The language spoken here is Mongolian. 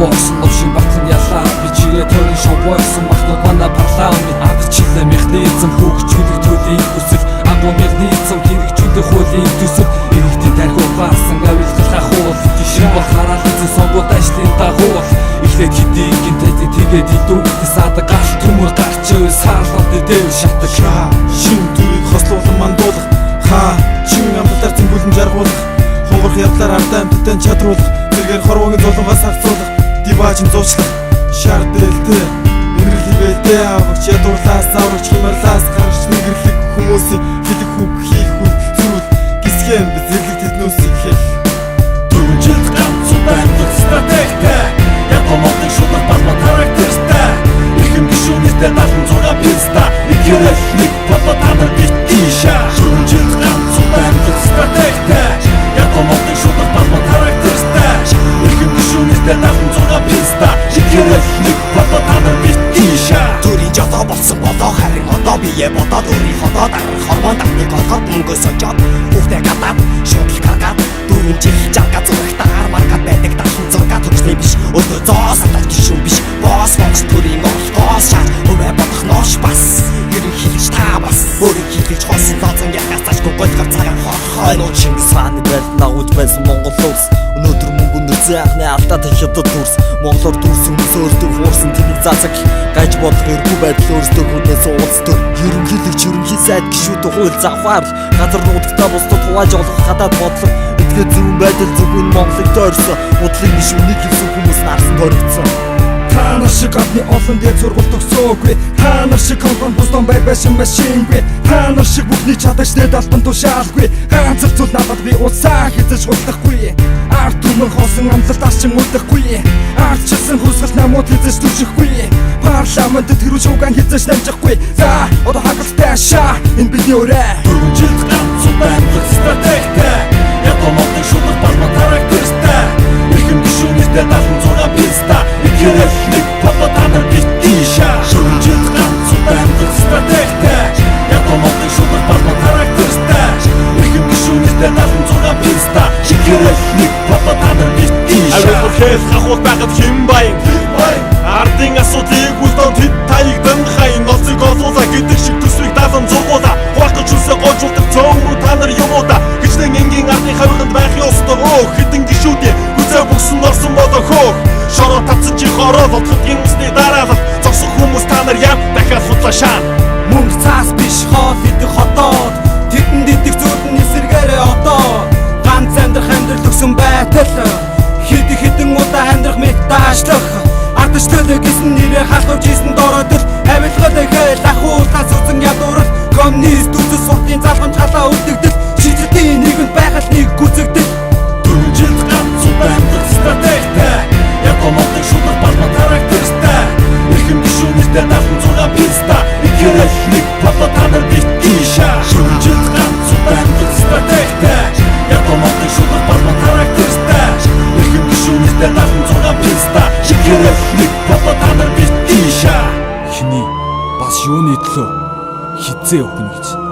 боосон новшин батлан ялаа би чигээ тойрон шовгойсон махнууд манай парламент адчлаа механизм хөгжүүлэх төлөв хүсэл агуу механизм хэрэгжүүлэх хуулийн төсөв иргэдэд тархиу баасан авилгах ахуул жишээ бол хараад үзэн сонгуульд ажлын дагуу эхлээд хэдий гинтэд тэгээд идүүгт садаг гал төмөр гарч саарлаад дэв шатаг шин төрийг хослуулан мандуулах чин амталтаар зэмбүүлэн жаргуулах хонгорх явдлаар ардаа амттан чадруулах зэргээр хорвогийн зулангаас харцуулах диваажин зуучлах шар дээлтэй энэрлэг бэлдээ авагч ядуурлаас аврагч хямарлаас гарч нэгэрлэг хүмүүсийн хэлэг хүүг хийх үйл зүйл гисгэн бид зэрлэг тэднүүсийг хэл дөрвөн жилд ганц удаа стратегтэй яг гомдох шугал басма характертай ихэм гişүүнээсээ 76 писта нэг хэрэг нэг бата танаар биттийша дөрвөн жилд ганц удаа стратегтэй яг гомдох шугал басма характертай ихэм гişүүнээсээ 76 писта нэг хэрэг нэг бата танаар биттийша төрийн жолоо болсон болоо харин одоо бие бодоод өөрийн хотоо дарах хормон татныг олоход мөнгөө сочоод хүүхдээ гадаад шууд гаргаад дөрвөн жил жарга зурагтаар маргад байдаг дахин зурга төгсний биш өөдөө зоос атаж гişүүн биш боос боц төрийн олгоос шат өвөө бодох нош бас хэрэг хийж та бас өөрийн хийж хосон лазан яхаас цаашгүй голгор цагаан хойно Чингис хааны байлд нагуулж байсан Монгол улс өнөөдөр мөнгөнд зэахны алдаа хятад дүрс монголоор дүрсэн сөөрдөг хуурсан тэнийг заацаг гаж болох эргүү байдал өөрсдөө хүнээс уулз төр ерөнхийлөгч ерөнхий сайд гişүүд хууль завхаар газар нутагтаа бусдад хувааж олох хадаад бодлого эдгээр зөвхөн байдал зөвхөн Монголыг тойрсон бодлыг гişүнийг хэлсэн хүмүүс нарсан төрөгцсөн та нар шиг гадны олон дээр зургуул төгсөөгүй та нар шиг конфон бустон байсан машингүй та нар шиг бүхний чадагчдад алтан тушаалгүй ганц зүйл надад би улсаа хийж хулдахгүй арт түмэн хосон амлалт арчин үлдэхгүй ардчилсан хүсгэл намууд хийж түшихгүй парламентэд хэрүү шууган хийж намжихгүй за одоо хагалтай шаа энэ бидний өрөө дөрвөн жилд ганц удаа стратегтэй яг гомдох шугал басма характертай ихэм гişүүнээсээ 76 писта нэг хэрэг нэг бата танаар биттийша дөрвөн жилд ганц удаа стратегтэй яг гомдох шугал басма характертай ихэм гişүүнээсээ 76 писта нэг хэрэг нэг бата танаар биттийша авилгах хахуул байгаад хэн баян ардын асуудлыг үлдэн тэд таягдан хайн ноцыг олуулаа гэдэг шиг төсвийг даасан зургуулаа хуагч үсээ гойжуулдаг цөөрөө та нар юм уу да хичнээн энгийн ардын хавьд байх ёстой хэдэн гişүүдээ үзээ бүгсэн орсон болоо хөөх шороо татсан чи хороо болтгийн усны дараалал зогсох хүмүүс та нар яа дахиад судлаа шаа мөнгө цаас биш хоол идэх хотоод тэдэнд идэх зүрдэн эсэргээрээ одоо ганц амьдрал өгсөн байтал хэдэн удаа амьдрах мэт даашлах ардчлал гэсэн нэрээ халдуулж ийсэн доройдол авилгал хэл ахуулаас үзэн ядуурал коммунист үзэл суртын залгамж халаа үлдэгдэл шийдэлтийн нэгэнд байхад нэг гүцэгдэл дөрвөн жилд ганц удаа стратегтэй яг гомдох шугал басма характертай ихэм гişүүнээсээ 76 писта нэг хэрэг нэг бата танаар биттийша дөрвөн жилд ганц удаа стратегтэй яг гомдох шугал басма характертай ихэм гişүүнээсээ 76 писта нэг хэрэг нэг бата танаар биттийша хиний бас юуны төлөө хизээ өгнө гэж